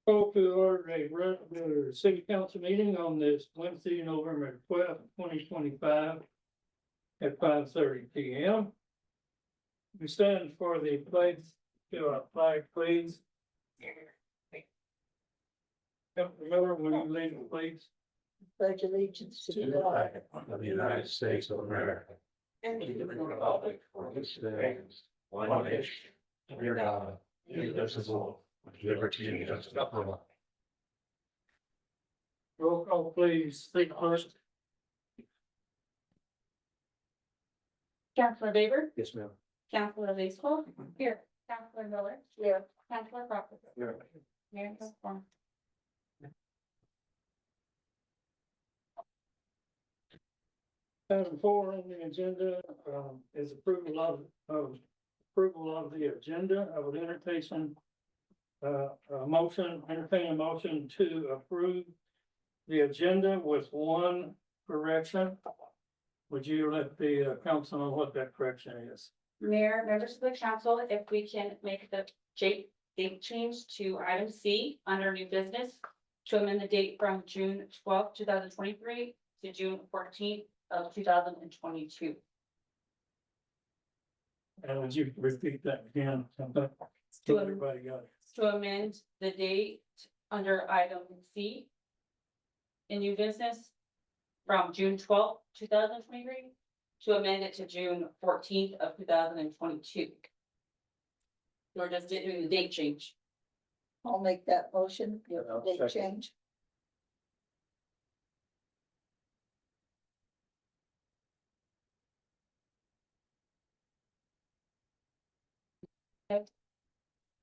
Call to order a regular city council meeting on this Wednesday, November 12th, 2025 at 5:30 p.m. We stand for the pledge to our flag, please. Councilor Miller, will you lead the please? Pledge allegiance to the flag of the United States of America, and and to the republic for which stands one nation, under God, indivisible, with liberty and justice for all. Roll call, please. Speak first. Councilor Baber, Yes, ma'am. Councilor Leesville, here, Councilor Miller, here, Councilor Crawford, Here. Mayor Osborne. Item 4 on the agenda is approval of the agenda. I would entertain a motion to approve the agenda with one correction. Would you let the council know what that correction is? Mayor, members of the council, if we can make the date change to item C under new business to amend the date from June 12th, 2023 to June 14th of 2022. And would you repeat that again? So everybody got it. To amend the date under item C in new business from June 12th, 2023 to amend it to June 14th of 2022. Or just doing the date change. I'll make that motion, I'll date second. change.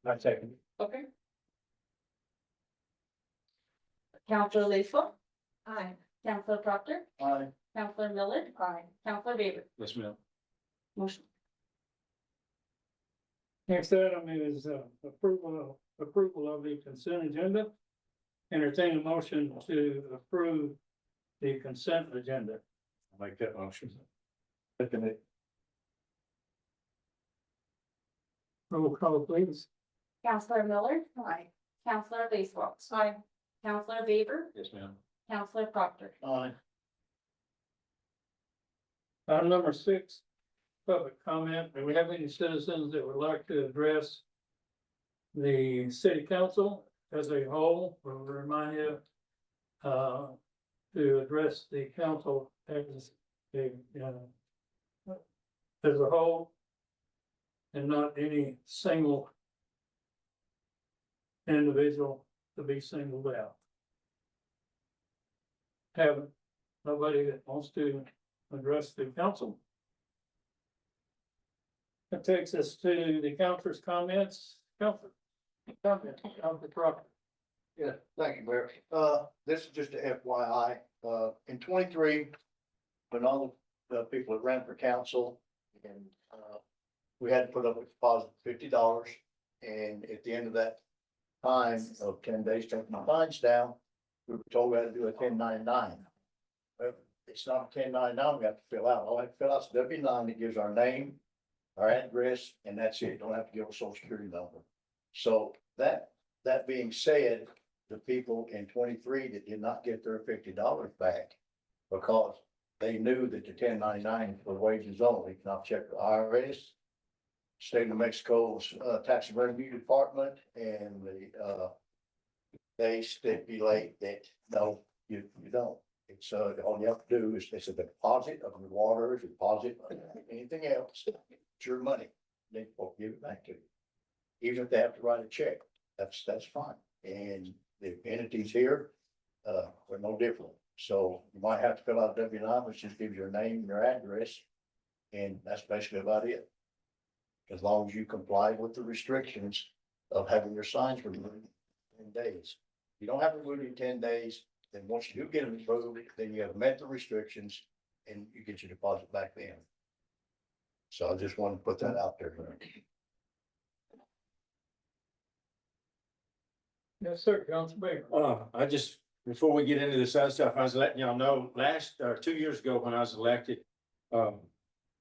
I second. Okay. Councilor Leesville, Aye. Councilor Proctor, Aye. Councilor Miller, Aye. Councilor Baber. Yes, ma'am. Motion. Next item is approval of the consent agenda. Entertain a motion to approve the consent agenda. I'll make that motion. Second it. Roll call, please. Councilor Miller, Aye. Councilor Leesville, Aye. Councilor Baber, Yes, ma'am. Councilor Proctor. Aye. Item number 6, public comment. Do we have any citizens that would like to address the city council as a whole? We'll remind you to address the council as a whole and not any single individual to be singled out. Have nobody that wants to address the council. That takes us to the councilor's comments. Councilor Crawford. Yeah, thank you, Mayor. This is just a FYI, in 23, when all the people that ran for council and, we had to put up a deposit of $50. And at the end of that time of 10 days, taking my fines down, we were told we had to do a 1099. Well, it's not a 1099 we have to fill out. All I have to fill out is a W-9 that gives our name, our address, and that's it. Don't have to give a social security number. So that being said, the people in 23 that did not get their $50 back because they knew that the 1099 for wages only, can I check the IRS, State of New Mexico's Tax and Revenue Department, and they stipulate that no, you don't. It's all you have to do is it's a deposit of your water, deposit of anything else. It's your money. They will give it back to you. Even if they have to write a check, that's fine. And the entities here, are no different. So you might have to fill out a W-9, which just gives your name and your address. And that's basically about it. As long as you comply with the restrictions of having your signs removed in 10 days. You don't have to remove it in 10 days. Then once you do get it removed, then you have met the restrictions and you get your deposit back then. So I just wanted to put that out there. Yes, sir, Council Baker. I just, before we get into this other stuff, I was letting y'all know, 2 years ago when I was elected,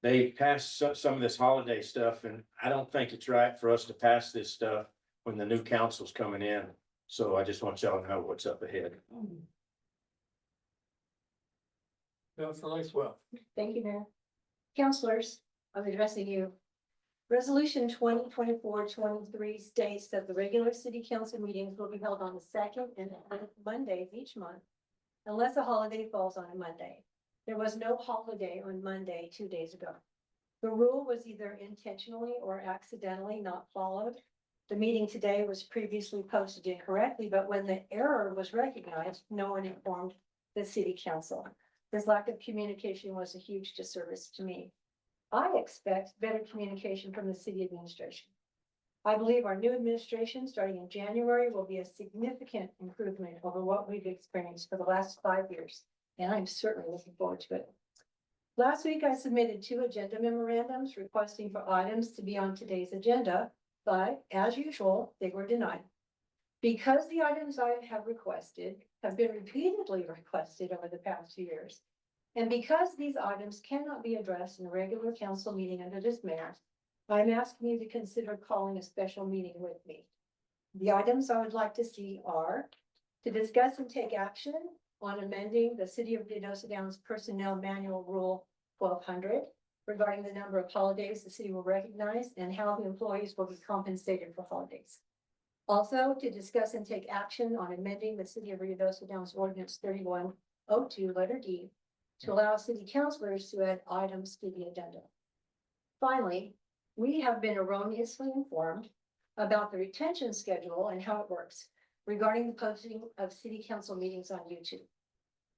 they passed some of this holiday stuff, and I don't think it's right for us to pass this stuff when the new council's coming in. So I just want y'all to know what's up ahead. Councilor Lacewell. Thank you, Mayor. Counselors, I'm addressing you. Resolution 2024-23 states that the regular city council meetings will be held on the second and fourth Mondays each month, unless a holiday falls on a Monday. There was no holiday on Monday 2 days ago. The rule was either intentionally or accidentally not followed. The meeting today was previously posted incorrectly, but when the error was recognized, no one informed the city council. This lack of communication was a huge disservice to me. I expect better communication from the city administration. I believe our new administration, starting in January, will be a significant improvement over what we've experienced for the last 5 years, and I'm certainly looking forward to it. Last week, I submitted 2 agenda memorandums requesting for items to be on today's agenda, but as usual, they were denied. Because the items I have requested have been repeatedly requested over the past 2 years, and because these items cannot be addressed in a regular council meeting under this mayor, I'm asking you to consider calling a special meeting with me. The items I would like to see are to discuss and take action on amending the City of Ruidoso Downs Personnel Manual Rule 1200 regarding the number of holidays the city will recognize and how the employees will be compensated for holidays. Also, to discuss and take action on amending the City of Ruidoso Downs Ordinance 3102, letter D, to allow city councilors to add items to the agenda. Finally, we have been erroneously informed about the retention schedule and how it works regarding the posting of city council meetings on YouTube.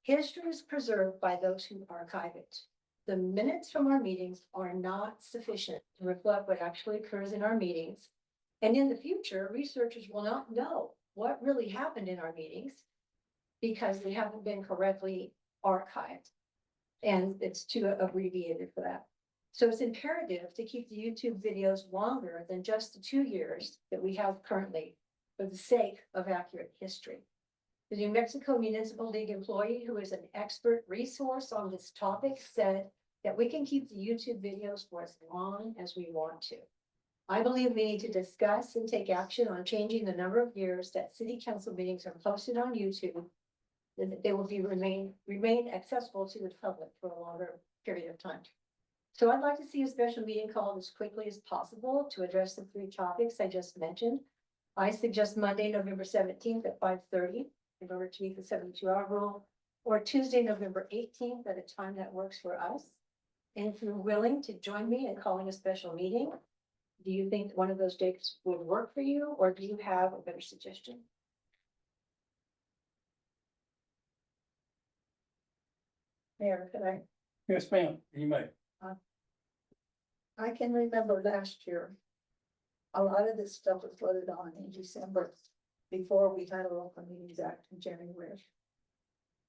History is preserved by those who archive it. The minutes from our meetings are not sufficient to reflect what actually occurs in our meetings. And in the future, researchers will not know what really happened in our meetings because they haven't been correctly archived. And it's too abbreviated for that. So it's imperative to keep the YouTube videos longer than just the 2 years that we have currently for the sake of accurate history. The New Mexico Municipal League employee who is an expert resource on this topic said that we can keep the YouTube videos for as long as we want to. I believe we need to discuss and take action on changing the number of years that city council meetings are posted on YouTube, and that they will remain accessible to the public for a longer period of time. So I'd like to see a special meeting called as quickly as possible to address the 3 topics I just mentioned. I suggest Monday, November 17th at 5:30, in order to meet the 72-hour rule, or Tuesday, November 18th at a time that works for us. And if you're willing to join me in calling a special meeting, do you think one of those dates would work for you, or do you have a better suggestion? Mayor, could I? Yes, ma'am, you may. I can remember last year, a lot of this stuff was voted on in December before we had a local meetings act in January.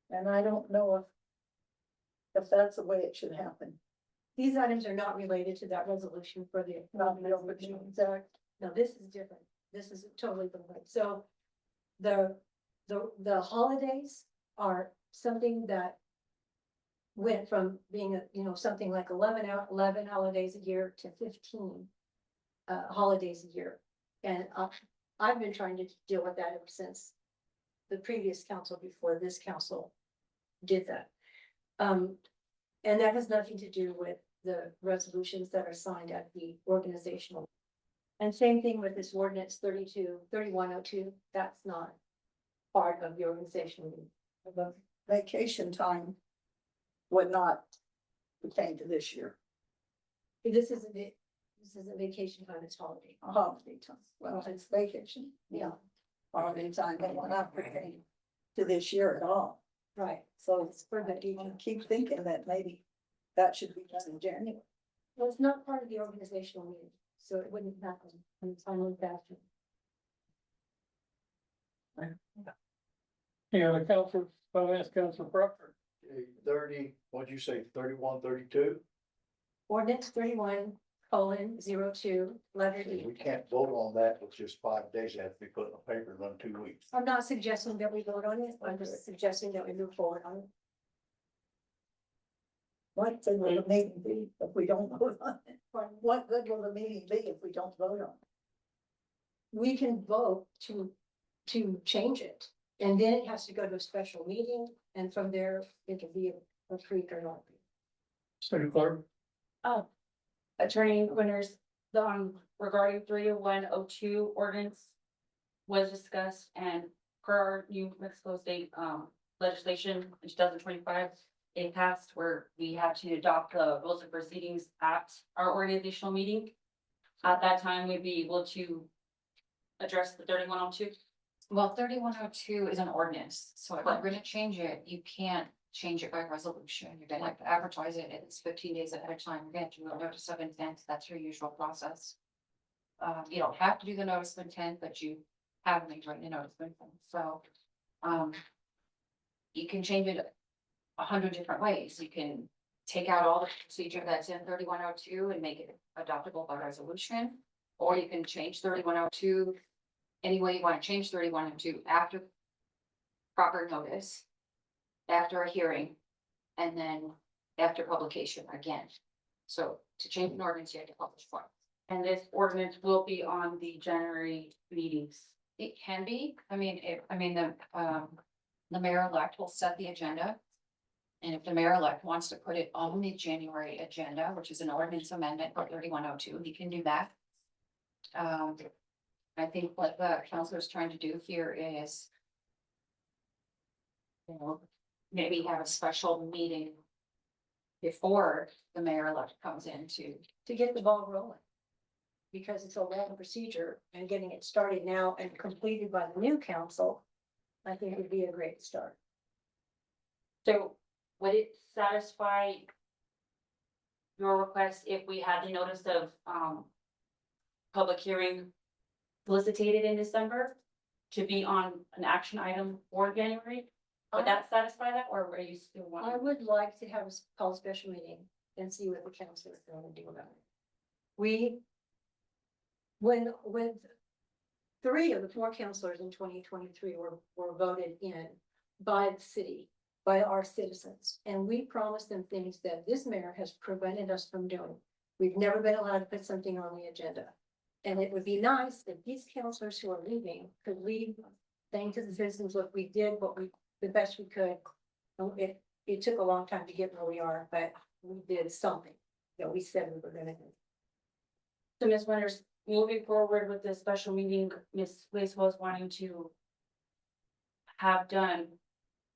And I don't know if that's the way it should happen. These items are not related to that resolution for the Open Meetings Act. No, this is different. This is totally different. So the holidays are something that went from being something like 11 holidays a year to 15 holidays a year. And I've been trying to deal with that ever since the previous council before this council did that. And that has nothing to do with the resolutions that are signed at the organizational. And same thing with this ordinance 3102, that's not part of the organizational meeting. The vacation time would not pertain to this year, This isn't vacation time, it's holiday. a holiday time. Well, it's vacation. Yeah. Holiday time, they will not pertain to this year at all. Right. So it's for that you can keep thinking that maybe that should be done in January. Well, it's not part of the organizational meeting, so it wouldn't happen in a timely fashion. Any other council, finance council Proctor? 30, what'd you say, 31, 32? Ordinance 31:02, letter D. We can't vote on that with just 5 days. It has to be put in the paper in 2 weeks. I'm not suggesting that we vote on it, I'm just suggesting that we move forward on it. What good will the meeting be if we don't vote on it? What good will the meeting be if we don't vote on it? We can vote to to change it. And then it has to go to a special meeting, and from there, it'll be approved or not. City Clerk. Attorney Winters, regarding 30102 ordinance was discussed, and per our New Mexico State legislation in 2025, it passed where we had to adopt the rules of proceedings at our organizational meeting. At that time, we'd be able to address the 3102. Well, 3102 is an ordinance, so if you're gonna change it, you can't change it by resolution. You're gonna have to advertise it, it's 15 days ahead of time. You're gonna have to do a notice of intent, that's your usual process. You don't have to do the notice of intent, but you have to write the notice of intent, so. You can change it 100 different ways. You can take out all the procedure that's in 3102 and make it adoptable by resolution. Or you can change 3102 any way you want to change 3102 after proper notice, after a hearing, and then after publication again. So to change an ordinance, you have to publish for it. And this ordinance will be on the January meetings. It can be, the mayor-elect will set the agenda. And if the mayor-elect wants to put it on the January agenda, which is an ordinance amendment for 3102, he can do that. I think what the council is trying to do here is, maybe have a special meeting before the mayor-elect comes in To get the ball rolling. Because it's a long procedure, and getting it started now and completed by the new council, I think would be a great start. So would it satisfy your request if we had the notice of public hearing solicited in December to be on an action item for January? Would that satisfy that, or were you still I wanting? would like to have call a special meeting and see what the council is going to do about it. When 3 of the 4 councilors in 2023 were voted in by the city, by our citizens, and we promised them things that this mayor has prevented us from doing. We've never been allowed to put something on the agenda. And it would be nice if these councilors who are leaving could leave, saying to the citizens, look, we did the best we could. It took a long time to get where we are, but we did something that we said we were gonna do. So Ms. Winters, moving forward with this special meeting, Ms. Lace was wanting to have done,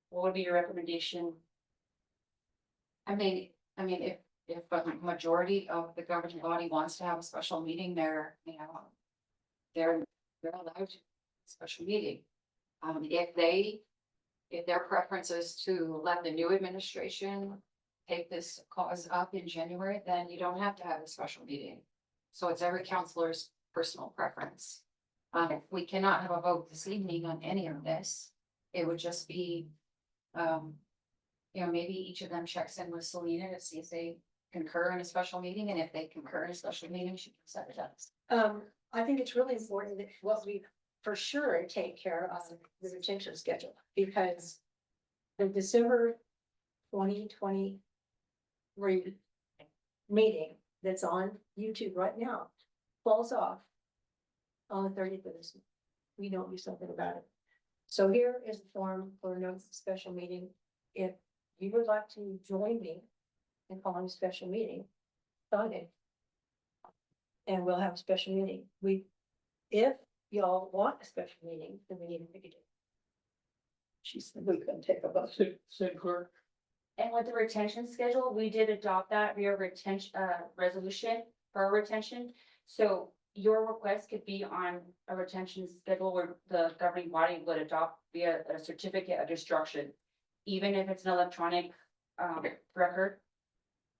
what would be your recommendation? If a majority of the governing body wants to have a special meeting, they're allowed to special meeting. If their preference is to let the new administration take this cause up in January, then you don't have to have a special meeting. So it's every counselor's personal preference. We cannot have a vote this evening on any of this. It would just be, maybe each of them checks in with Selena to see if they concur in a special meeting, and if they concur in a special meeting, she can set it up. I think it's really important that what we for sure take care of the retention schedule, because the December 2023 meeting that's on YouTube right now falls off on the 30th of this month. We don't do something about it. So here is the form for a notice of special meeting. If you would like to join me in calling a special meeting, sign it. And we'll have a special meeting. If y'all want a special meeting, then we need to pick a date. She said we couldn't take a vote. City Clerk. And with the retention schedule, we did adopt that via retention, resolution for retention. So your request could be on a retention schedule where the governing body would adopt via a certificate of destruction. Even if it's an electronic, record,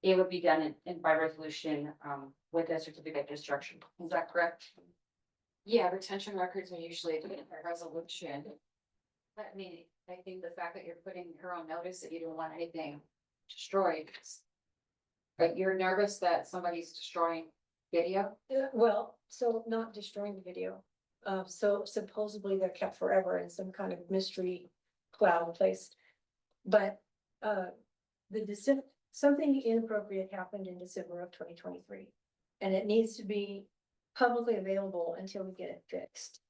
it would be done in by resolution, with a certificate of destruction. Is that correct? Yeah, retention records are usually a resolution. I think the fact that you're putting her on notice that you don't want anything destroyed. But you're nervous that somebody's destroying video? Well, so not destroying the video. So supposedly they're kept forever in some kind of mystery cloud place. But something inappropriate happened in December of 2023. And it needs to be publicly available until we get it fixed.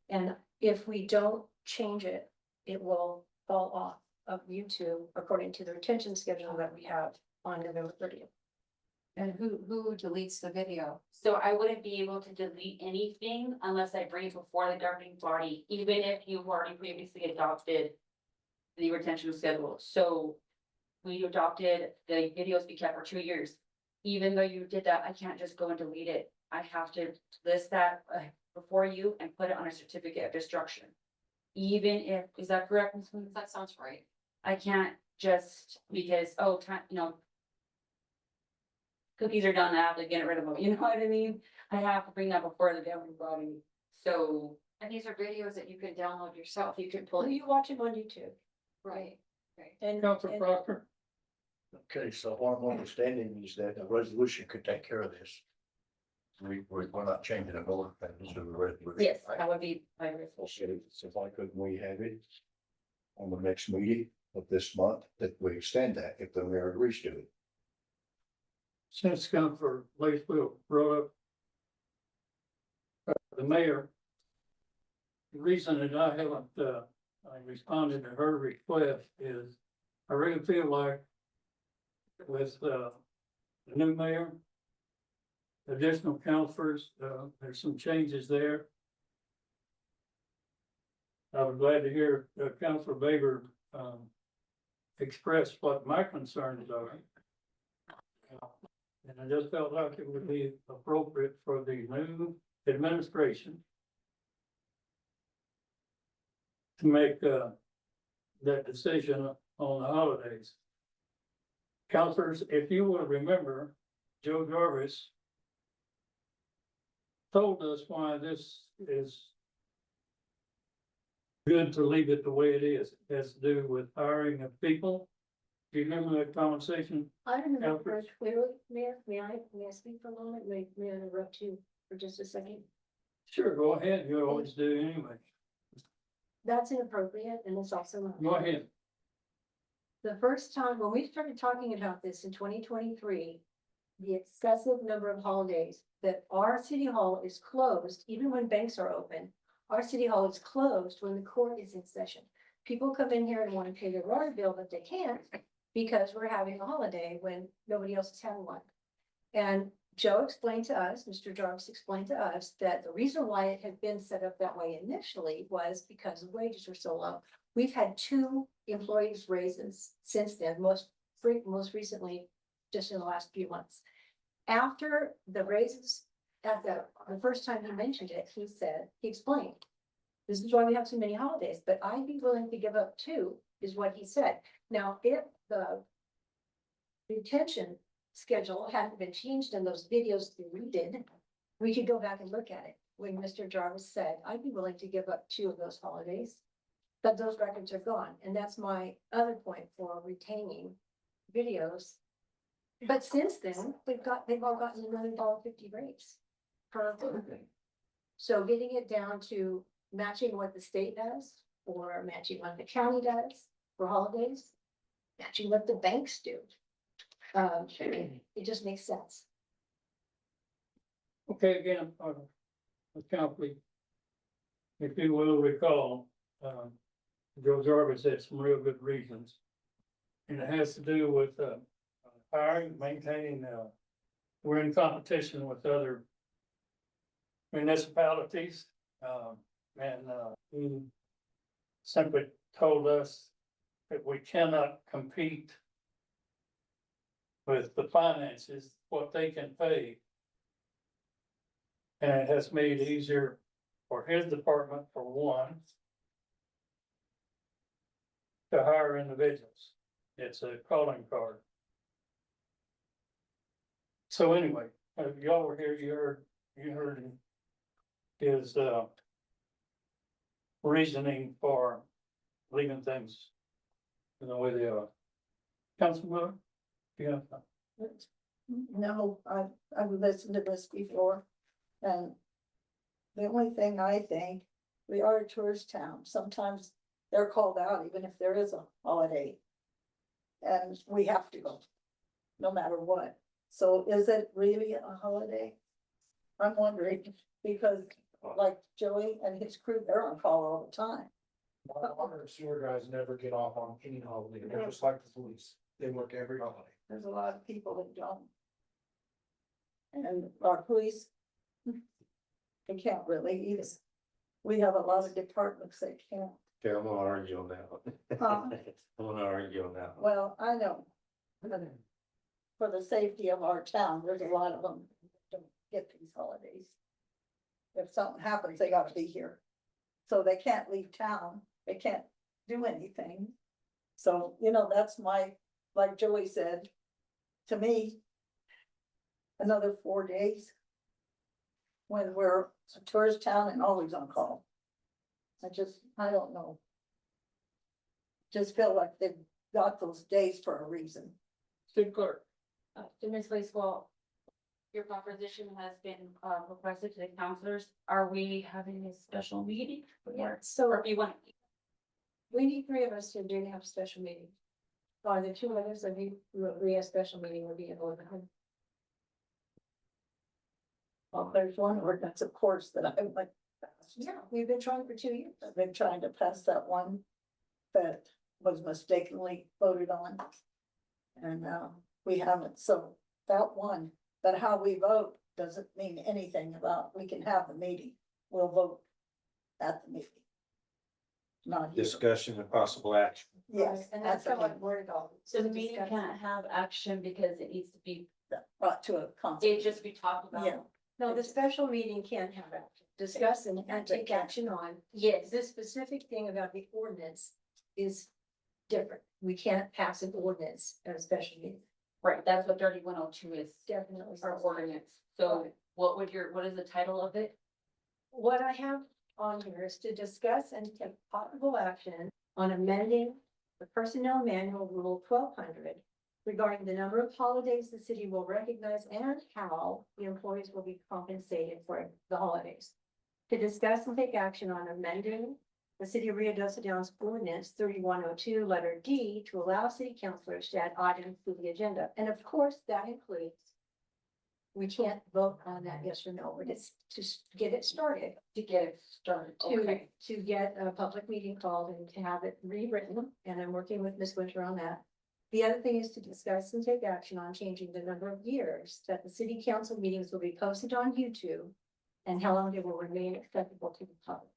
And if we don't change it, it will fall off of YouTube according to the retention schedule that we have on November 30th. And who deletes the video? So I wouldn't be able to delete anything unless I bring it before the governing body, even if you've already previously adopted the retention schedule. So we adopted the videos be kept for 2 years. Even though you did that, I can't just go and delete it. I have to list that before you and put it on a certificate of destruction. Even if, is that correct, Ms. Williams? That sounds right. I can't just because, oh, time, cookies are done, I have to get rid of them, you know what I mean? I have to bring that before the governing body, so. And these are videos that you can download yourself. You can pull Well, it. you watch them on YouTube. Right. And, Council Proctor, Okay, so what I'm understanding is that a resolution could take care of this. We're not changing the vote, but this is a resolution. Yes, right? that would be my resolution. So why couldn't we have it on the next meeting of this month, that we extend that if the mayor agrees to it? since Councilor Lakeville brought up the mayor, the reason that I haven't, I responded to her request is I really feel like with, the new mayor, additional counselors, there's some changes there. I was glad to hear Councilor Baber, express what my concerns are. And I just felt like it would be appropriate for the new administration to make, that decision on the holidays. Counselors, if you will remember, Joe Jarvis told us why this is good to leave it the way it is. It has to do with hiring of people. Do you remember that conversation? I remember Councilor? very clearly, Mayor, may I speak for a moment? May I interrupt you for just a second? Sure, go ahead. You always do anyway. That's inappropriate and it's also not. Go ahead. The first time, when we started talking about this in 2023, the excessive number of holidays that our city hall is closed, even when banks are open. Our city hall is closed when the court is in session. People come in here and want to pay their water bill, but they can't because we're having a holiday when nobody else is having one. And Joe explained to us, Mr. Jarvis explained to us that the reason why it had been set up that way initially was because the wages were so low. We've had 2 employees raises since then, most recently, just in the last few months. After the raises, at the first time he mentioned it, he explained, this is why we have so many holidays, but I'd be willing to give up 2, is what he said. Now, if the retention schedule hadn't been changed and those videos deleted, we could go back and look at it. When Mr. Jarvis said, I'd be willing to give up 2 of those holidays, but those records are gone. And that's my other point for retaining videos. But since then, they've all gotten another $1.50 raise per thing. So getting it down to matching what the state does, or matching what the county does for holidays, matching what the banks do. It just makes sense. Okay, again, Councilor, if you will recall, Joe Jarvis had some real good reasons. And it has to do with, hiring, maintaining, we're in competition with other municipalities, he simply told us that we cannot compete with the finances, what they can pay. And it has made it easier for his department, for one, to hire individuals. It's a calling card. So anyway, y'all were here, you heard his, reasoning for leaving things the way they are. Councilman, yeah. No, I've listened to this before, and the only thing I think, we are a tourist town, sometimes they're called out even if there is a holiday. And we have to go, no matter what. So is it really a holiday? I'm wondering, because like Joey and his crew, they're on call all the time. Our water and sewer guys never get off on any holiday, they're just like the police, they work every holiday. There's a lot of people that don't. And our police. They can't really either. We have a lot of departments that can't. Okay, I'm gonna argue on that one. Huh? I'm gonna argue on that one. Well, I know. For the safety of our town, there's a lot of them that don't get these holidays. If something happens, they gotta be here. So they can't leave town, they can't do anything. So, that's like Joey said, to me. Another 4 days. When we're a tourist town and always on call. I don't know. Just feel like they've got those days for a reason. City clerk. To Ms. Lacewell, your proposition has been requested to the counselors. Are we having a special meeting? Yeah, Or so if you want, we need 3 of us to do to have a special meeting. Or the 2 others of you, who agree a special meeting would be in order. Well, there's one ordinance, of course, that I like. Yeah, we've been trying for 2 years. I've been trying to pass that one that was mistakenly voted on. And we haven't, so that one, but how we vote doesn't mean anything about, we can have the meeting, we'll vote at the meeting. Not here. Discussion and possible action. Yes, And that's how I worded all. so the meeting can't have action because it needs to be, Brought to a council. it just be talked about. Yeah. No, the special meeting can't have action, discuss and take action on. Yes, This specific thing about the ordinance is different. We can't pass an ordinance at a special meeting. right, that's what 3102 is, Definitely. our ordinance. So what is the title of it? What I have on here is to discuss and take possible action on amending the Personnel Manual Rule 1200 regarding the number of holidays the city will recognize and how the employees will be compensated for the holidays. To discuss and take action on amending the City of Rio Doce Downs Ordinance 3102, letter D, to allow city councilors to add items to the agenda. And of course, that includes, we can't vote on that yes or no, but it's to get it started. To get it started, okay. To get a public meeting called and to have it rewritten, and I'm working with Ms. Winter on that. The other thing is to discuss and take action on changing the number of years that the city council meetings will be posted on YouTube and how long they will remain accessible to the public.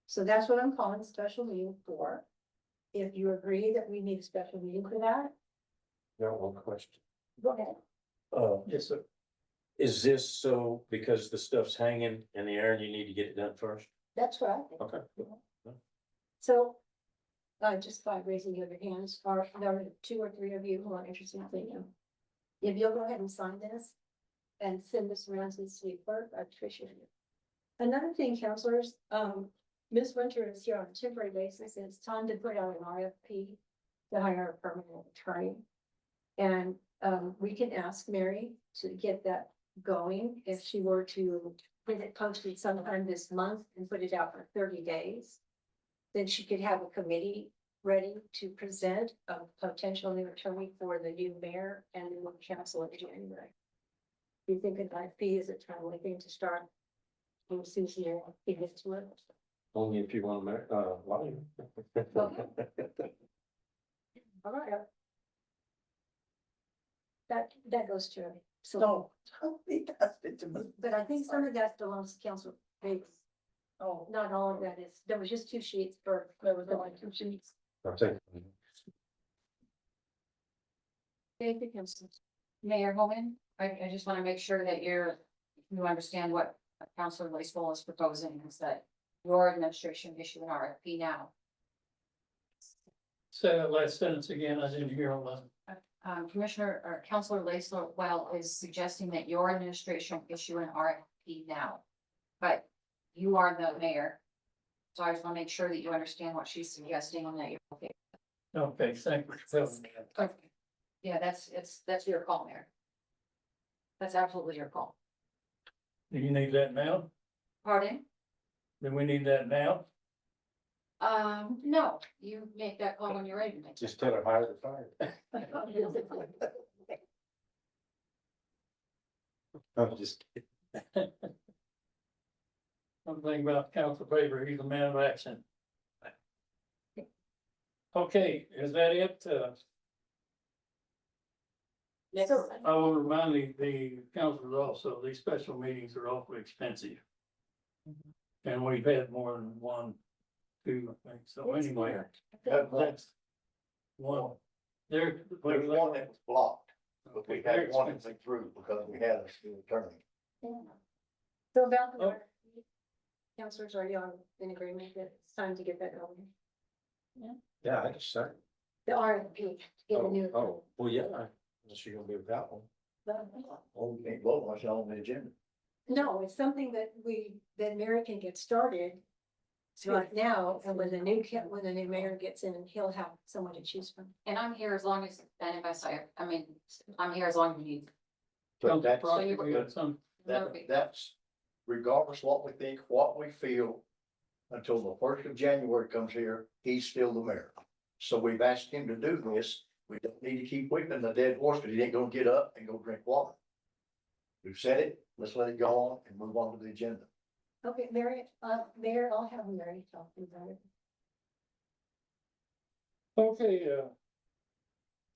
So that's what I'm calling a special meeting for. If you agree that we need a special meeting for that, Got one question. go ahead. Yes, sir. Is this so because the stuff's hanging in the air and you need to get it done first? That's what I think. Okay. So, just by raising your hands, there are 2 or 3 of you who are interested in thinking. If you'll go ahead and sign this and send this around to the city clerk, I appreciate it. Another thing, counselors, Ms. Winter is here on a temporary basis, and it's time to put out an RFP to hire a permanent attorney. And, we can ask Mary to get that going if she were to get it posted sometime this month and put it out for 30 days. Then she could have a committee ready to present a potential new attorney for the new mayor and the new council in January. Do you think an RFP is a timely thing to start? As soon as you get to it. Only if you want to, lie. All right. That goes to, so, No, he passed it to me. but I think some of that belongs to council. Oh, Not all of that is, there was just 2 sheets for, there was only 2 sheets. Thank you, Council. Mayor Holman, I just want to make sure that you understand what Councilor Lacewell is proposing is that your administration issue an RFP now. Say that last sentence again, I didn't hear all that. Commissioner or Councilor Lacewell is suggesting that your administration issue an RFP now. But you are the mayor. So I just want to make sure that you understand what she's suggesting and that you're okay. Okay, thank you for telling me that. Okay. Yeah, that's your call, Mayor. That's absolutely your call. Do you need that now? Pardon? Do we need that now? No, you make that call when you're ready to make. Just tell her hire the fire. I'm just kidding. something about Council Favor, he's a man of action. Okay, is that it? Next, So- I will remind the councilors also, these special meetings are awfully expensive. And we've had more than one, two, I think, so anyway, that's one. There's There's one that was blocked, but we Very had one that expensive. went through because we had a new attorney. So about the Oh. RFP, counselors, are you on in agreement that it's time to get that going? Yeah, I just said. The RFP, to get a new. Oh, well, yeah, unless you're gonna be without one. Oh, we can't vote unless it's on the agenda. No, it's something that that Mary can get started right now, and when the new mayor gets in, he'll have someone to choose from. And I'm here as long as, and if I mean, I'm here as long as you need. But Council that's, Proctor, we got some, that's regardless what we think, what we feel. Until the 1st of January comes here, he's still the mayor. So we've asked him to do this. We don't need to keep whipping the dead horse because he ain't gonna get up and go drink water. We've said it, let's let it go on and move on to the agenda. Okay, Mary, Mayor, I'll have Mary talk to you about it. okay,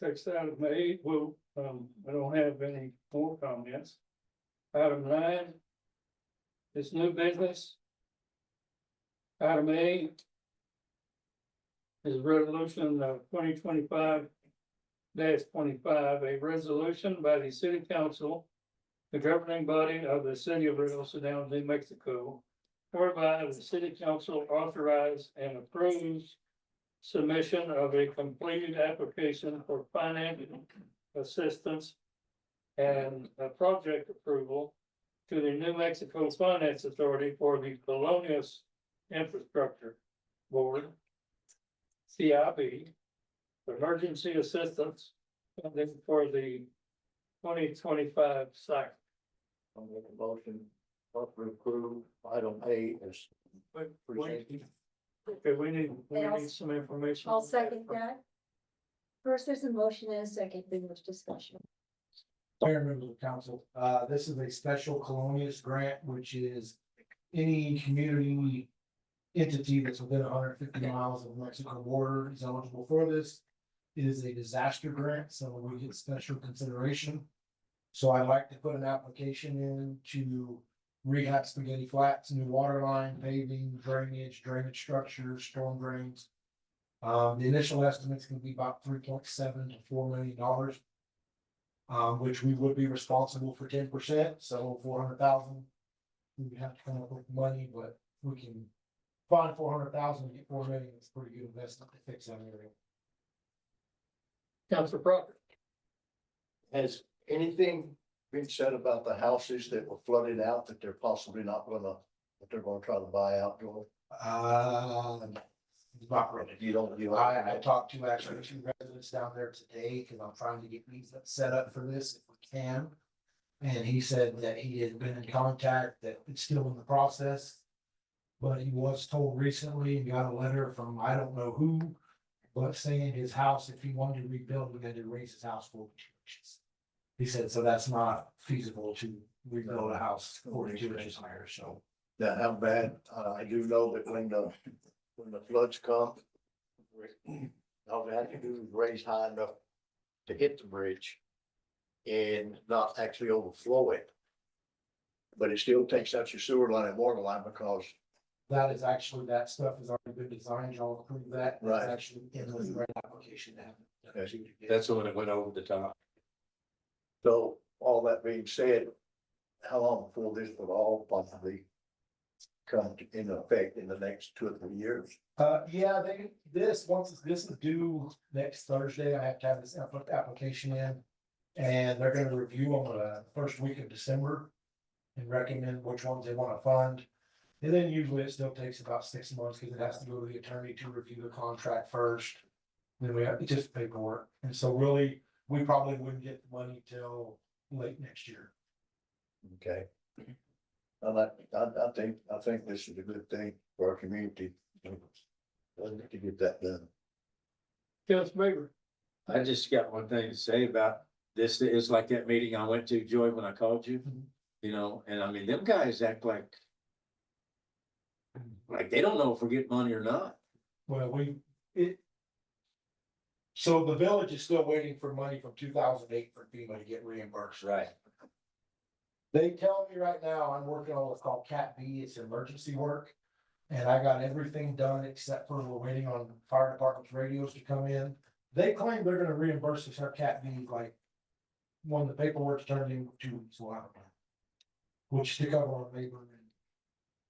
text item 8, well, I don't have any more comments. Item 9. Is new business. Item A. Is resolution of 2025-25, a resolution by the city council. The governing body of the city of Rio Sedan, New Mexico. Whereby the city council authorized and approves. Submission of a completed application for financial assistance. And a project approval. To the New Mexico Finance Authority for the Colonias Infrastructure Board. CIB. Emergency assistance funding for the 2025 cycle. I'm making a motion, to approve item A as presented. Okay, we need some information. I'll second that. First, there's a motion and a second, then there's discussion. Mayor, members of council, this is a special Colonias grant, which is any community entity that's within 150 miles of the Mexico border is eligible for this. It is a disaster grant, so we get special consideration. So I'd like to put an application in to rehab Spaghetti Flats, new water line, paving, drainage structures, storm drains. The initial estimate's gonna be about $3.7 to $4 million. Which we would be responsible for 10%, so 400,000. We would have to come up with money, but we can find 400,000 and get 4 million. It's a pretty good investment to fix that area. Councilor Proctor. Has anything been said about the houses that were flooded out that they're possibly not gonna, that they're gonna try to buy out, Joel? Not really. You don't. I talked to actually 2 residents down there today, because I'm trying to get these set up for this if we can. And he said that he had been in contact, that it's still in the process. But he was told recently and got a letter from, I don't know who, but saying his house, if he wanted to rebuild, he had to raise his house 42 inches. He said, so that's not feasible to rebuild a house 42 inches higher, so. Now, how bad, I do know that when the floods come. All they have to do is raise high enough to hit the bridge. And not actually overflow it. But it still takes out your sewer line and water line because. That is actually, that stuff has already been designed, y'all approve that. It's Right. actually in the grant application to have it done. Okay. That's the one that went over the top. So all that being said, how long before this would all possibly come into effect in the next 2 or 3 years? Yeah, this is due next Thursday, I have to have this application in. And they're gonna review them the first week of December. And recommend which ones they wanna fund. And then usually it still takes about 6 months, because it has to go to the attorney to review the contract first. Then we have, it's just paperwork, and so really, we probably wouldn't get the money till late next year. Okay. I think this is a good thing for our community. To get that done. Councilor Baker. I just got one thing to say about this. It's like that meeting I went to, Joy, when I called you. You know, and I mean, them guys act like Like, they don't know if we're getting money or not. Well, so the village is still waiting for money from 2008 for FEMA to get reimbursed. Right. They tell me right now, I'm working on what's called Cat B, it's emergency work. And I got everything done except for we're waiting on fire department's radios to come in. They claim they're gonna reimburse us our Cat B, like, when the paperwork's turned in 2 weeks, so I don't know. Which to cover our labor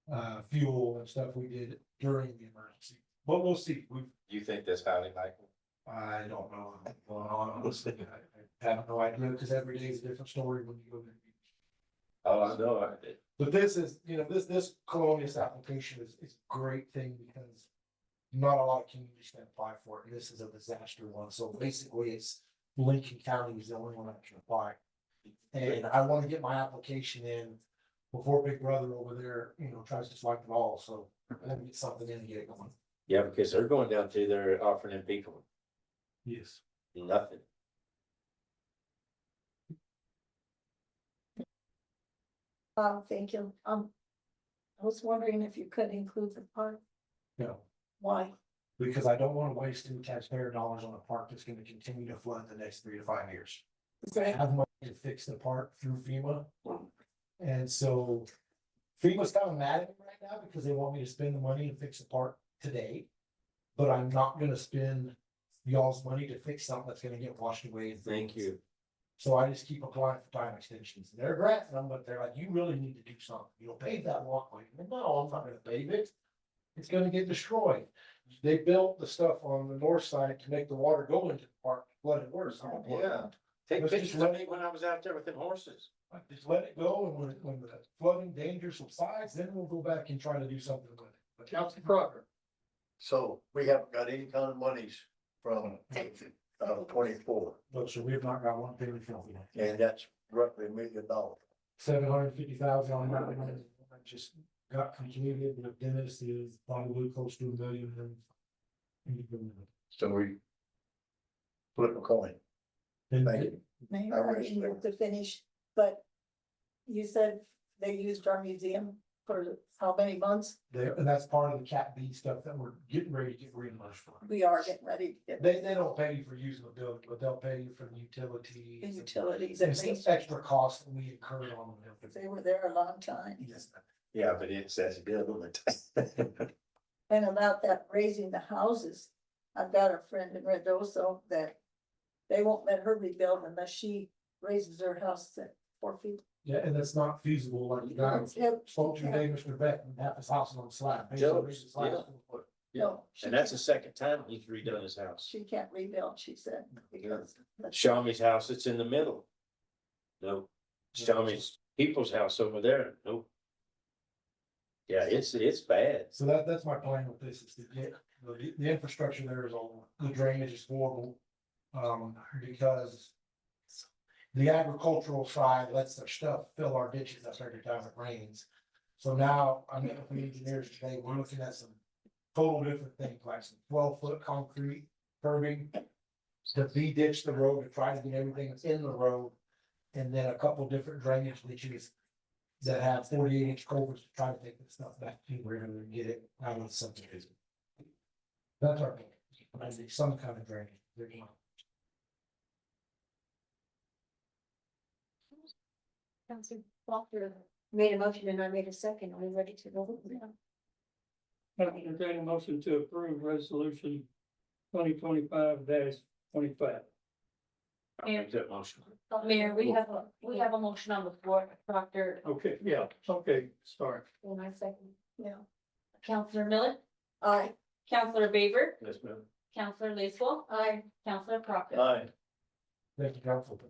and fuel and stuff we did during the emergency, but we'll see, You think that's highly likely? I don't know what's going on, honestly, I have no idea, because every day is a different story when you go there. Oh, I know, I did. But this is, this colonius application is a great thing because not a lot of communities can apply for it. And this is a disaster one. So basically it's Lincoln County is the only one that can apply. And I want to get my application in before Big Brother over there, tries to select it all. So let me get something in and get it going. Yeah, because they're going down to, they're offering them people Yes. nothing. Thank you. I was wondering if you could include the park. No, Why? because I don't want to waste any taxpayer dollars on a park that's going to continue to flood the next 3 to 5 years. Is I that, have money to fix the park through FEMA. And so FEMA's kind of mad at me right now because they want me to spend the money and fix the park today. But I'm not gonna spend y'all's money to fix something that's gonna get washed away. in 3 Thank months. you. So I just keep applying for time extensions. They're granting them, but they're like, you really need to do something. Pave that walkway. No, I'm not gonna pave it. It's gonna get destroyed. They built the stuff on the north side to make the water go into the park, flood it worse. I don't want Yeah. that. Take Let's just pictures let of me when I was out there with them horses. Like, just let it go, and when the flooding danger subsides, then we'll go back and try to do something with it. But Council Crocker. So we haven't got any kind of monies from, 24, no, so we have not got one penny from it. and that's roughly $1 million. 750,000 on that one, I just got completed, but Dennis is probably close to $1 million. So we flip a coin. Thank you. maybe I I wish didn't they- get to finish, but you said they used our museum for how many months? And that's part of the Cat B stuff that we're getting ready to get reimbursed for. We are getting ready to get They don't pay you for using the building, but they'll pay you for the utilities. the utilities And at some least. extra costs that we incurred on them. They were there a long time. Yes. Yeah, but it says government. And about that raising the houses, I've got a friend in Redoso that they won't let her rebuild unless she raises her house at 4 feet. Yeah, and that's not feasible, like the guy Yep. spoke to today, Mr. Beck, and half his house is on the slab. Basically, Joe's, raised his slab. yeah. No, she And that's the can't- second time he's redone his house. She can't rebuild, she said, because. Shawnee's house, it's in the middle. No, Shawnee's people's house over there, nope. Yeah, it's bad. So that's my plan with this, is to get, the infrastructure there is all, the drainage is horrible. Because the agricultural side lets their stuff fill our ditches up every time it rains. So now, I met with the engineers today, we're looking at some total different things, like some 12-foot concrete curbing. To ditch the road, to try to get everything that's in the road. And then a couple different drainage ditches that have 48-inch culverts to try to take this stuff back to where we're gonna get it out of the subdivision. That's our goal. I think some kind of drainage. Councilor Walker made a motion and I made a second. Are we ready to go? I entertain a motion to approve resolution 2025-25. I'll make that motion. Mayor, we have a motion on the floor, Proctor. Okay, yeah, okay, sorry. And I second. Yeah, Counselor Miller, I, Counselor Baber, Yes, ma'am. Counselor Lacewell, Aye. Counselor Proctor. Aye. Thank you, council.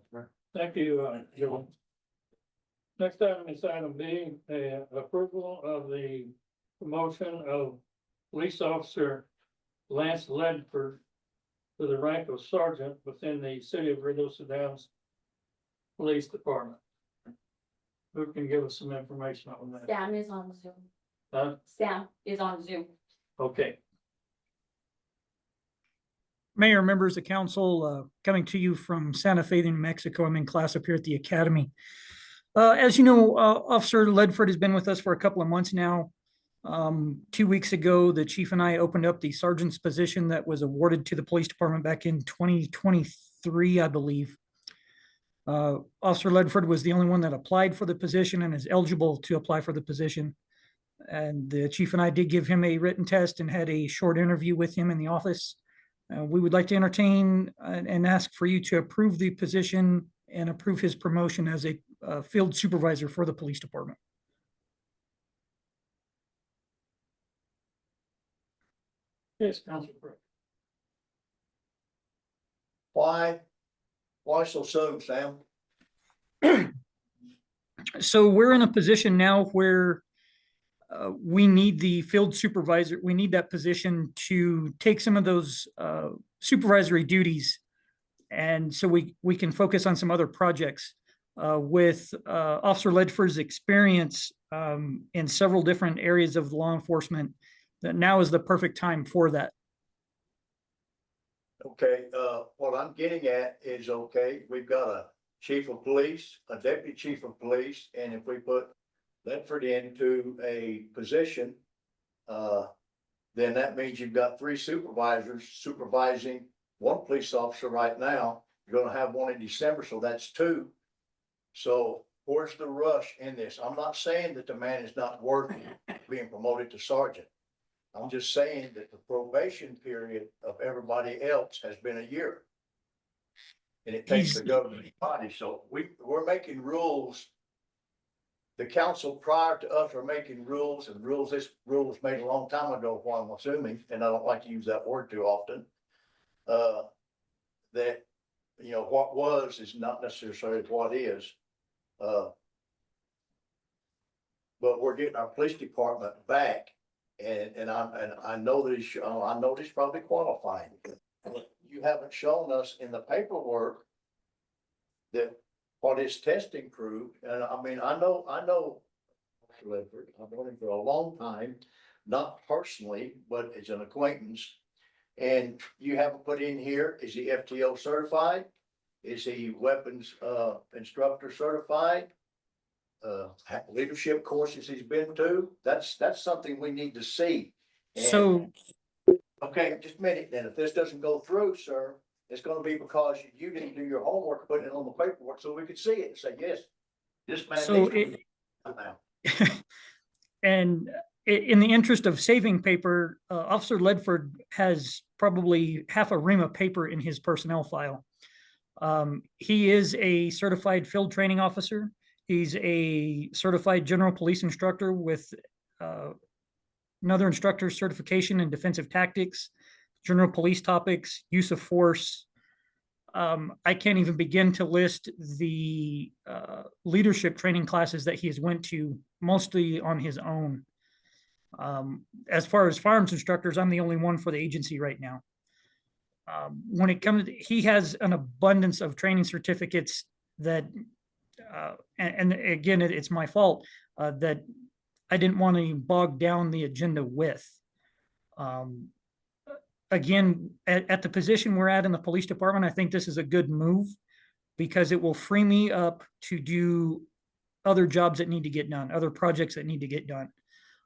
Thank you, Joe. Next item is item B, approval of the promotion of police officer Lance Ledford to the rank of sergeant within the city of Ruidoso Downs Police Department. Who can give us some information on that? Sam is on Zoom. Huh? Sam is on Zoom. Okay, Mayor, members of council, coming to you from Santa Fe, New Mexico. I'm in class up here at the academy. As you know, Officer Ledford has been with us for a couple of months now. 2 weeks ago, the chief and I opened up the sergeant's position that was awarded to the police department back in 2023, I believe. Officer Ledford was the only one that applied for the position and is eligible to apply for the position. And the chief and I did give him a written test and had a short interview with him in the office. We would like to entertain and ask for you to approve the position and approve his promotion as a field supervisor for the police department. Yes, Council Brooks. Why so soon, Sam? So we're in a position now where we need the field supervisor, we need that position to take some of those supervisory duties. And so we can focus on some other projects. With Officer Ledford's experience in several different areas of law enforcement, that now is the perfect time for that. Okay, what I'm getting at is, okay, we've got a chief of police, a deputy chief of police, and if we put Ledford into a position, then that means you've got 3 supervisors supervising 1 police officer right now. You're gonna have 1 in December, so that's 2. So where's the rush in this? I'm not saying that the man is not worthy of being promoted to sergeant. I'm just saying that the probation period of everybody else has been a year. And it takes the governing body, so we're making rules. The council prior to us are making rules, and this rule was made a long time ago, what I'm assuming, and I don't like to use that word too often. That, you know, what was is not necessarily what is. But we're getting our police department back, and I know that he's probably qualified. You haven't shown us in the paperwork that what his testing proved, and I mean, I know Mr. Ledford, I've known him for a long time, not personally, but as an acquaintance. And you haven't put in here, is he FTO certified? Is he weapons instructor certified? Leadership courses he's been to? That's something we need to see. And- So Okay, just a minute, then, if this doesn't go through, sir, it's gonna be because you didn't do your homework, putting it on the paperwork, so we could see it and say, yes, this man So needs to be now. and in the interest of saving paper, Officer Ledford has probably half a ream of paper in his personnel file. He is a certified field training officer. He's a certified general police instructor with another instructor certification in defensive tactics, general police topics, use of force. I can't even begin to list the leadership training classes that he has went to, mostly on his own. As far as firearms instructors, I'm the only one for the agency right now. When it comes, he has an abundance of training certificates that, and again, it's my fault that I didn't want to bog down the agenda with. Again, at the position we're at in the police department, I think this is a good move because it will free me up to do other jobs that need to get done, other projects that need to get done.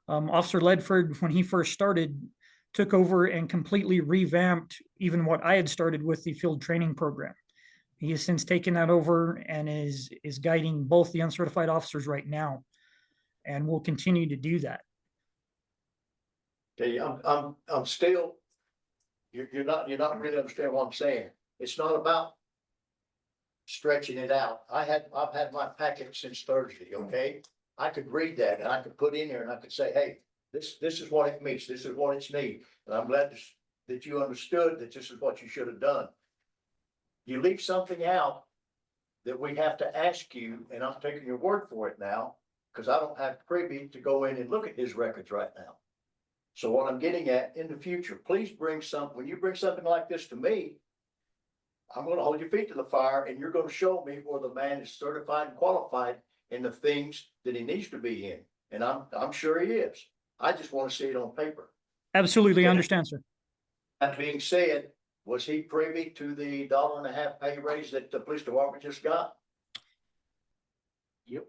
Officer Ledford, when he first started, took over and completely revamped even what I had started with the field training program. He has since taken that over and is guiding both the uncertified officers right now, and will continue to do that. Okay, I'm still, you're not really understanding what I'm saying. It's not about stretching it out. I've had my packet since Thursday, okay? I could read that and I could put in there and I could say, hey, this is what it means. This is what it's need. And I'm glad that you understood that this is what you should have done. You leave something out that we have to ask you, and I'm taking your word for it now, because I don't have privy to go in and look at his records right now. So what I'm getting at, in the future, please bring when you bring something like this to me, I'm gonna hold your feet to the fire and you're gonna show me where the man is certified and qualified in the things that he needs to be in. And I'm sure he is. I just want to see it on paper. Absolutely understand, sir. That being said, was he privy to the $1.50 pay raise that the police department just got? Yep.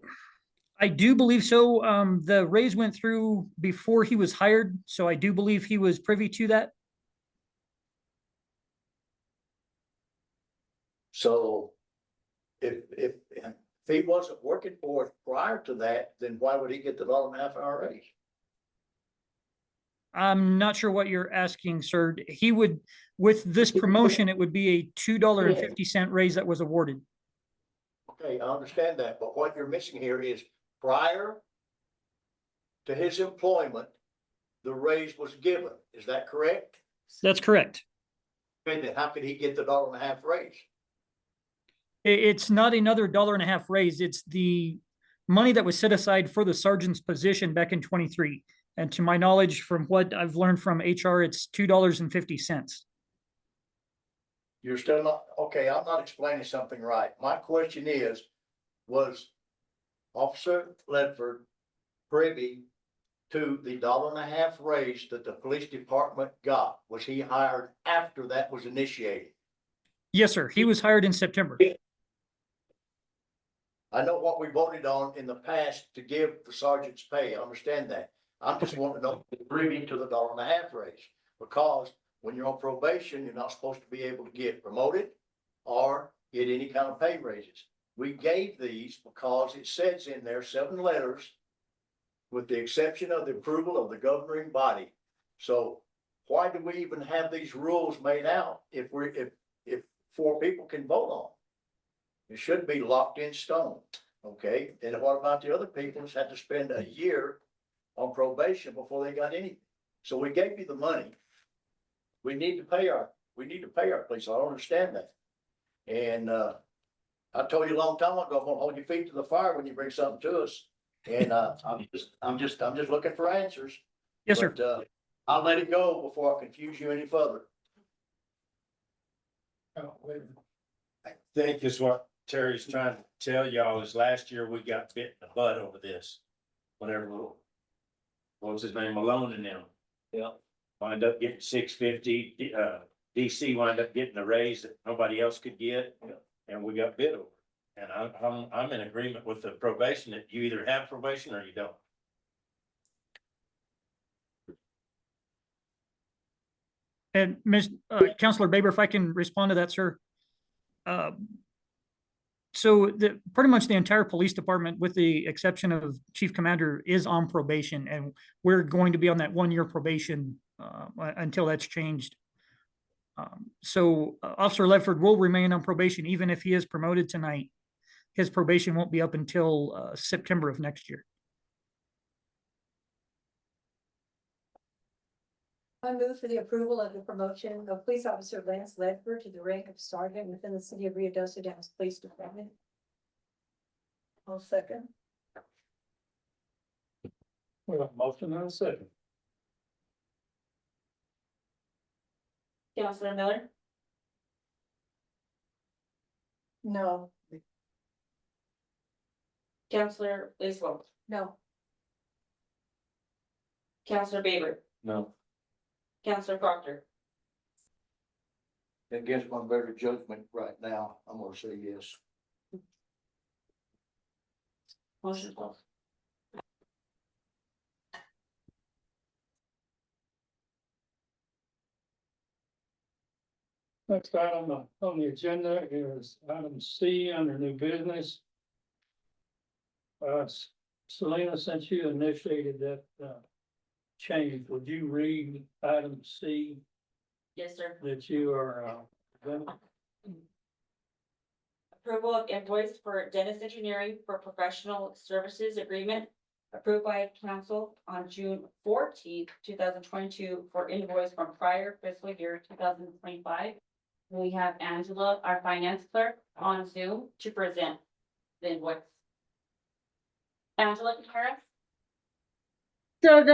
I do believe so. The raise went through before he was hired, so I do believe he was privy to that. So if he wasn't working for us prior to that, then why would he get the $1.50 raise? I'm not sure what you're asking, sir. He would, with this promotion, it would be a $2.50 raise that was awarded. Okay, I understand that, but what you're missing here is prior to his employment, the raise was given. Is that correct? That's correct. And then how could he get the $1.50 raise? It's not another $1.50 raise. It's the money that was set aside for the sergeant's position back in 23. And to my knowledge, from what I've learned from HR, it's $2.50. You're still not, okay, I'm not explaining something right. My question is, was Officer Ledford privy to the $1.50 raise that the police department got? Was he hired after that was initiated? Yes, sir. He was hired in September. I know what we voted on in the past to give the sergeant's pay. I understand that. I'm just wanting to know if he's privy to the $1.50 raise. Because when you're on probation, you're not supposed to be able to get promoted or get any kind of pay raises. We gave these because it says in there 7 letters, with the exception of the approval of the governing body. So why do we even have these rules made out if 4 people can vote on? It should be locked in stone, okay? And what about the other people who's had to spend a year on probation before they got anything? So we gave you the money. We need to pay our police. I don't understand that. And I told you a long time ago, I'm gonna hold your feet to the fire when you bring something to us. And I'm just looking for answers. Yes, sir. But I'll let it go before I confuse you any further. Oh, wait. I think is what Terry's trying to tell y'all is last year we got bit in the butt over this. Whenever, what was his name, Malone and them. Yeah. Wind up getting $6.50, DC wind up getting a raise that nobody else could get, and we got bid over. And I'm in agreement with the probation that you either have probation or you don't. And Counselor Baber, if I can respond to that, sir. So pretty much the entire police department, with the exception of Chief Commander, is on probation, and we're going to be on that 1-year probation until that's changed. So Officer Ledford will remain on probation even if he is promoted tonight. His probation won't be up until September of next year. I move for the approval of the promotion of Police Officer Lance Ledford to the rank of sergeant within the City of Rio Dos Downs Police Department. I'll second. We have a motion and a second. Counselor Miller, No. Counselor Laceworld, No. Counselor Baber, No. Counselor Proctor, Against my better judgment right now, I'm gonna say yes. motion closed. Next item on the agenda is item C under new business. Selena, since you initiated that change, would you read item C Yes, sir. that you are Approval of invoice for Dennis Engineering for professional services agreement approved by council on June 14th, 2022 for invoice from prior fiscal year 2025. We have Angela, our finance clerk, on Zoom to present the invoice. Angela, can you hear us? So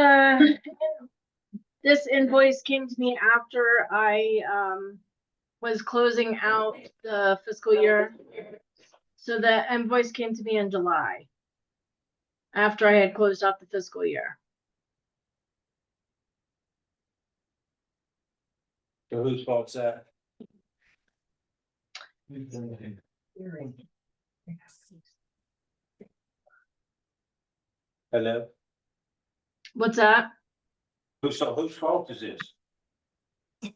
this invoice came to me after I was closing out the fiscal year. So the invoice came to me in July, after I had closed out the fiscal year. So whose fault's that? Hello? What's that? So whose fault is this?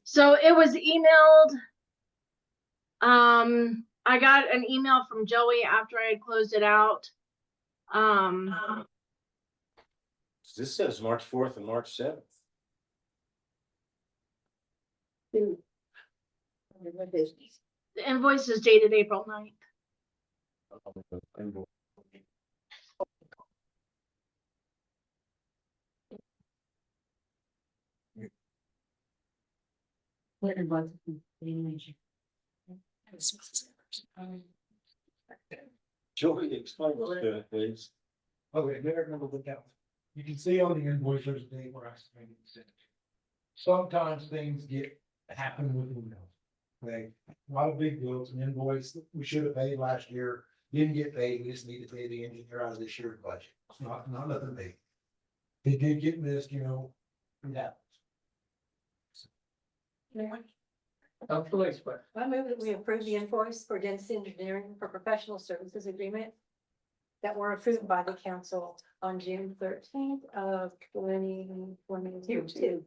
So it was emailed. I got an email from Joey after I had closed it out. This says March 4th and March 7th. My business. The invoice is dated April 9th. Joey, explain this to it, please. Okay, there, remember the count. You can see on the invoice, there's a date where I submitted it. Sometimes things happen with emails. Okay, not a big deal, it's an invoice that we should have paid last year, didn't get paid, we just need to pay the engineer out of this year's budget. It's not nothing big. It did get missed, it happens. Police, but I move that we approve the invoice for Dennis Engineering for professional services agreement that were approved by the council on June 13th of 2022.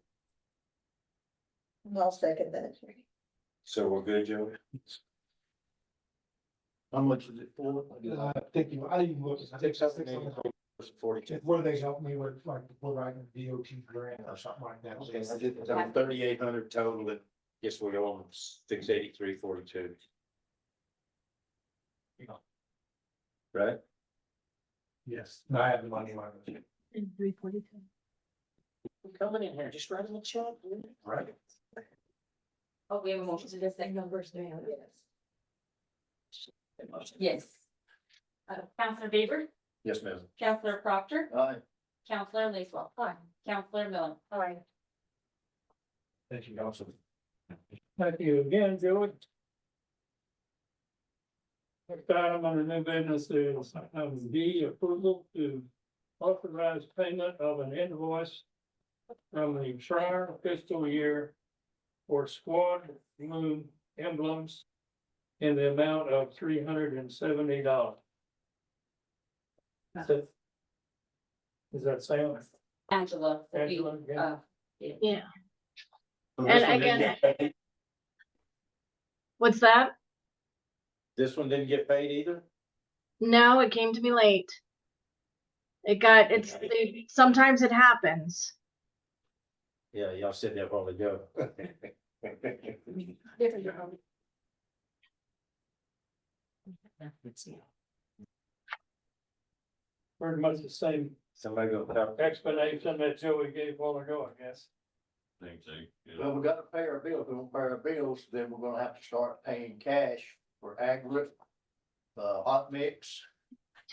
I'll second that. So we're good, Joey? How much is it for? I didn't look, I think something, 42. where they helped me with like the providing DOT grant or something like that. Okay, I did 3,800 total, and guess we owe them 683.42. Right? Yes, I have the money in my. 342. coming in here, just writing a check. Right. Oh, we have a motion to this thing. Numbers now, yes. Yes. Counselor Bieber, Yes, ma'am. Counselor Proctor, Aye. Counselor Lacewell. Aye. Counselor Miller. Aye. Thank you, Council. Thank you again, Joey. Next item on the new business is item D, approval to authorize payment of an invoice from the Schreier fiscal year for squad blue emblems in the amount of $370. Is that Sam? Angela. Angela, yeah. Yeah. So And this one didn't again- get paid? What's that? This one didn't get paid either? No, it came to me late. Sometimes it happens. Yeah, y'all said that a while ago. Different. Pretty much the same Somebody go help. explanation that Joey gave a while ago, I guess. Well, we got to pay our bills. If we don't pay our bills, then we're gonna have to start paying cash for aggregate, hot mix.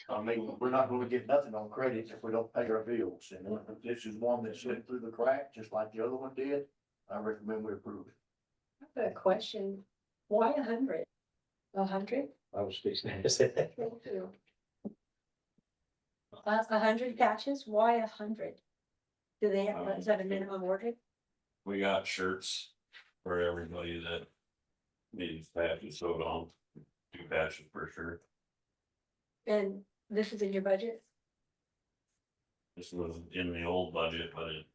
I mean, we're not gonna get nothing on credit if we don't pay our bills. And if this is one that slipped through the crack, just like the other one did, I recommend we approve it. I have a question. Why 100? 100? I was fixing to say that. 100 patches? Why 100? Do they have, is that a minimum order? We got shirts for everybody that needs patches sewed on, 2 patches per shirt. And this is in your budget? This was in the old budget, but it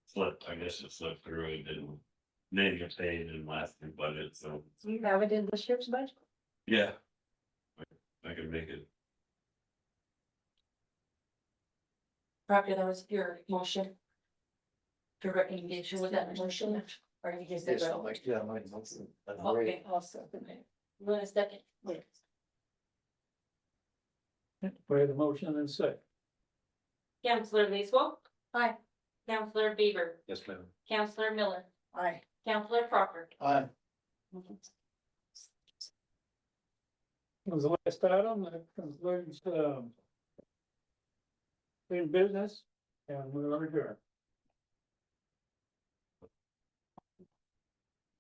slipped, I guess it slipped through, it didn't get paid in last year's budget, so, Do you have it in this year's budget? yeah. I can make it. Proctor, that was your motion. Your recommendation was that motion, or you just said? Yes, I'll make, yeah, I'll make a motion. That's great. Okay, also. You want a second? Yes. We have a motion and a second. Counselor Lacewell. Aye. Counselor Bieber, Yes, ma'am. Counselor Miller, Aye. Counselor Proctor. Aye. Was the last item that concludes, in business, and we're adjourned.